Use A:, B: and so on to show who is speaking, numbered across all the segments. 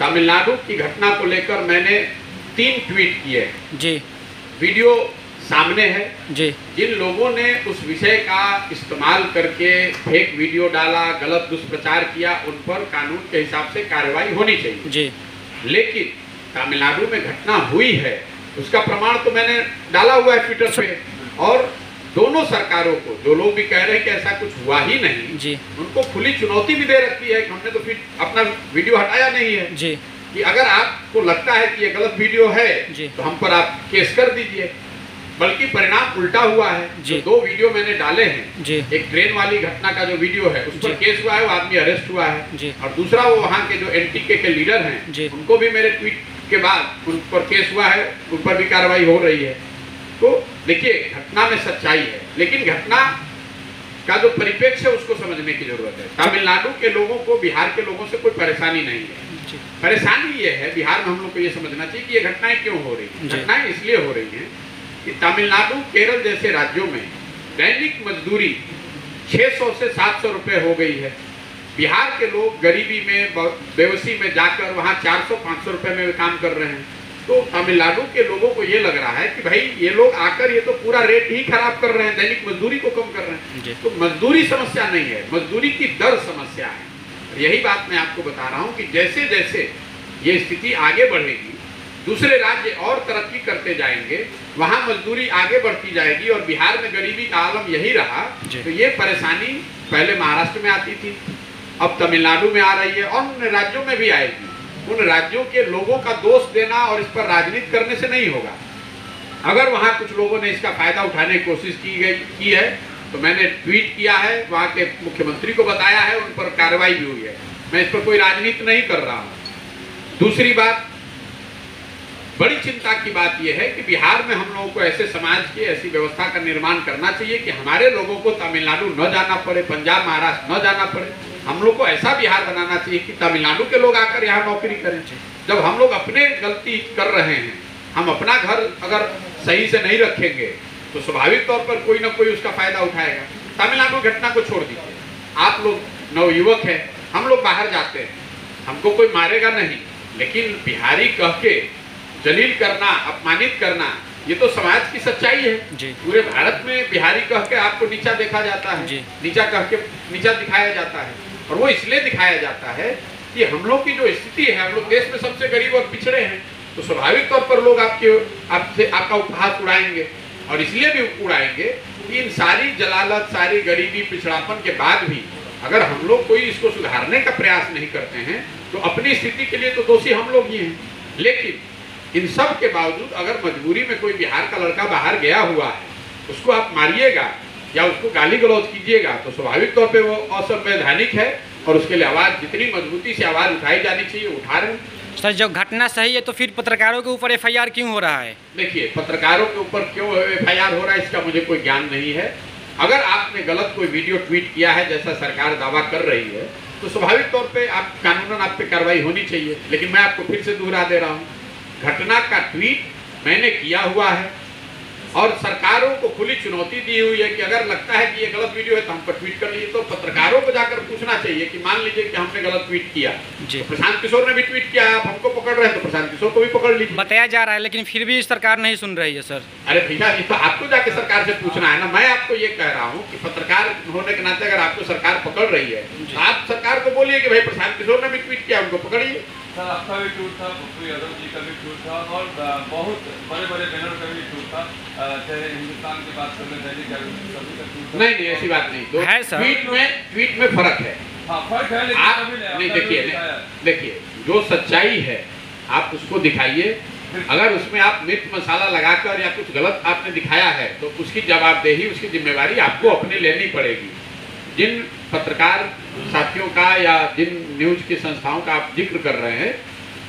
A: तमिलनाडु की घटना को लेकर मैंने 3 ट्वीट किए
B: जी।
A: वीडियो सामने है
B: जी।
A: जिन लोगों ने उस विषय का इस्तेमाल करके फेक वीडियो डाला, गलत दुष्प्रचार किया, उन पर कानून के हिसाब से कार्रवाई होनी चाहिए
B: जी।
A: लेकिन तमिलनाडु में घटना हुई है उसका प्रमाण तो मैंने डाला हुआ है ट्विटर पे, और दोनों सरकारों को, जो लोग भी कह रहे हैं कि ऐसा कुछ हुआ ही नहीं
B: जी,
A: उनको खुली चुनौती भी दे रखी है कि हमने तो फिर अपना वीडियो हटाया नहीं है
B: जी,
A: कि अगर आपको लगता है कि ये गलत वीडियो है
B: जी,
A: तो हम पर आप केस कर दीजिए। बल्कि परिणाम उल्टा हुआ है। जो 2 वीडियो मैंने डाले हैं
B: जी,
A: एक ट्रेन वाली घटना का जो वीडियो है उस पर केस हुआ है, वो आदमी अरेस्ट हुआ है
B: जी,
A: और दूसरा वो वहाँ के जो एनटीके के लीडर हैं उनको भी मेरे ट्वीट के बाद उन पर केस हुआ है, उन पर भी कार्रवाई हो रही है। तो देखिए घटना में सच्चाई है लेकिन घटना का जो परिप्रेक्ष्य है उसको समझने की जरूरत है। तमिलनाडु के लोगों को बिहार के लोगों से कोई परेशानी नहीं है। परेशानी ये है, बिहार में हम लोग को ये समझना चाहिए कि ये घटनाएं क्यों हो रही हैं। घटनाएं इसलिए हो रही हैं कि तमिलनाडु, केरल जैसे राज्यों में दैनिक मजदूरी 600 से 700 रुपए हो गई है। बिहार के लोग गरीबी में, बेबसी में जाकर वहाँ 400-500 रुपए में काम कर रहे हैं। तो तमिलनाडु के लोगों को ये लग रहा है कि भाई ये लोग आकर ये तो पूरा रेट ही खराब कर रहे हैं, दैनिक मजदूरी को कम कर रहे हैं। तो मजदूरी समस्या नहीं है, मजदूरी की दर समस्या है। यही बात मैं आपको बता रहा हूँ कि जैसे जैसे ये स्थिति आगे बढ़ेगी, दूसरे राज्य और तरक्की करते जाएंगे, वहाँ मजदूरी आगे बढ़ती जाएगी और बिहार में गरीबी का आलम यही रहा तो ये परेशानी पहले महाराष्ट्र में आती थी, अब तमिलनाडु में आ रही है और उन राज्यों में भी आएगी। उन राज्यों के लोगों का दोष देना और इस पर राजनीति करने से नहीं होगा। अगर वहाँ कुछ लोगों ने इसका फायदा उठाने की कोशिश की है तो मैंने ट्वीट किया है, वहाँ के मुख्यमंत्री को बताया है, उन पर कार्रवाई भी हुई है। मैं इस पर कोई राजनीति नहीं कर रहा हूँ। दूसरी बात, बड़ी चिंता की बात यह है कि बिहार में हम लोगों को ऐसे समाज की, ऐसी व्यवस्था का निर्माण करना चाहिए कि हमारे लोगों को तमिलनाडु न जाना पड़े, पंजाब महाराष्ट्र न जाना पड़े। हम लोग को ऐसा बिहार बनाना चाहिए कि तमिलनाडु के लोग आकर यहाँ नौकरी करें। जब हम लोग अपने गलती कर रहे हैं, हम अपना घर अगर सही से नहीं रखेंगे तो स्वाभाविक तौर पर कोई ना कोई उसका फायदा उठाएगा। तमिलनाडु घटना को छोड़ दीजिए, आप लोग नवयुवक हैं, हम लोग बाहर जाते हैं, हमको कोई मारेगा नहीं, लेकिन बिहारी कह के जलील करना, अपमानित करना, ये तो समाज की सच्चाई है। पूरे भारत में बिहारी कह के आपको नीचा देखा जाता है, नीचा कह के नीचा दिखाया जाता है। और वो इसलिए दिखाया जाता है कि हम लोग की जो स्थिति है, हम लोग देश में सबसे गरीब और पिछड़े हैं, तो स्वाभाविक तौर पर लोग आपका उपहास उड़ाएंगे। और इसलिए भी उड़ाएंगे कि इन सारी जलालत, सारी गरीबी, पिछड़ापन के बाद भी अगर हम लोग कोई इसको सुधारने का प्रयास नहीं करते हैं तो अपनी स्थिति के लिए तो दोषी हम लोग ही हैं। लेकिन इन सब के बावजूद अगर मजबूरी में कोई बिहार का लड़का बाहर गया हुआ है, उसको आप मारिएगा या उसको गाली गलौज कीजिएगा तो स्वाभाविक तौर पे वो असंवैधानिक है और उसके लिए आवाज़, जितनी मजबूती से आवाज़ उठाई जानी चाहिए, उठा रहे हैं।
B: सर, जब घटना सही है तो फिर पत्रकारों के ऊपर FIR क्यों हो रहा है?
A: देखिए, पत्रकारों के ऊपर क्यों FIR हो रहा है इसका मुझे कोई ज्ञान नहीं है। अगर आपने गलत कोई वीडियो ट्वीट किया है जैसा सरकार दावा कर रही है तो स्वाभाविक तौर पर आप कानूनन आप पे कार्रवाई होनी चाहिए। लेकिन मैं आपको फिर से दोहरा दे रहा हूँ, घटना का ट्वीट मैंने किया हुआ है और सरकारों को खुली चुनौती दी हुई है कि अगर लगता है कि ये गलत वीडियो है तो हम पर ट्वीट कर लीजिए। तो पत्रकारों को जाकर पूछना चाहिए कि मान लीजिए कि हमने गलत ट्वीट किया, तो प्रशांत किशोर ने भी ट्वीट किया, आप हमको पकड़ रहे हैं तो प्रशांत किशोर को भी पकड़ लीजिए।
B: बताया जा रहा है लेकिन फिर भी सरकार नहीं सुन रही है सर।
A: अरे भैया, ये तो आपको जाके सरकार से पूछना है ना। मैं आपको ये कह रहा हूँ कि पत्रकार होने के नाते अगर आपको सरकार पकड़ रही है तो आप सरकार को बोलिए कि भाई प्रशांत किशोर ने भी ट्वीट किया, उनको पकड़िए।
C: सर, आपका भी ट्वीट था, पप्पू यादव जी का भी ट्वीट था और बहुत बड़े बड़े बैनर का भी ट्वीट था, चाहे हिंदुस्तान की बात कर लें, दैनिक जागरण सभी का ट्वीट था।
A: नहीं, ऐसी बात नहीं है सर। ट्वीट में फर्क है।
C: हाँ, फर्क है, लेकिन
A: आप नहीं, देखिए जो सच्चाई है आप उसको दिखाइए। अगर उसमें आप मिर्च मसाला लगाकर या कुछ गलत आपने दिखाया है तो उसकी जवाबदेही, उसकी जिम्मेवारी आपको अपने लेनी पड़ेगी। जिन पत्रकार साथियों का या जिन न्यूज की संस्थाओं का आप जिक्र कर रहे हैं,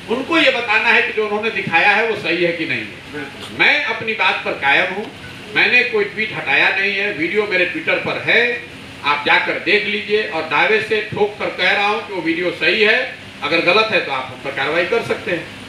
A: उनको ये बताना है कि जो उन्होंने दिखाया है वो सही है कि नहीं है। मैं अपनी बात पर कायम हूँ, मैंने कोई ट्वीट हटाया नहीं है, वीडियो मेरे ट्विटर पर है, आप जाकर देख लीजिए। और दावे से ठोक कर कह रहा हूँ कि वो वीडियो सही है, अगर गलत है तो आप उन पर कार्रवाई कर सकते हैं।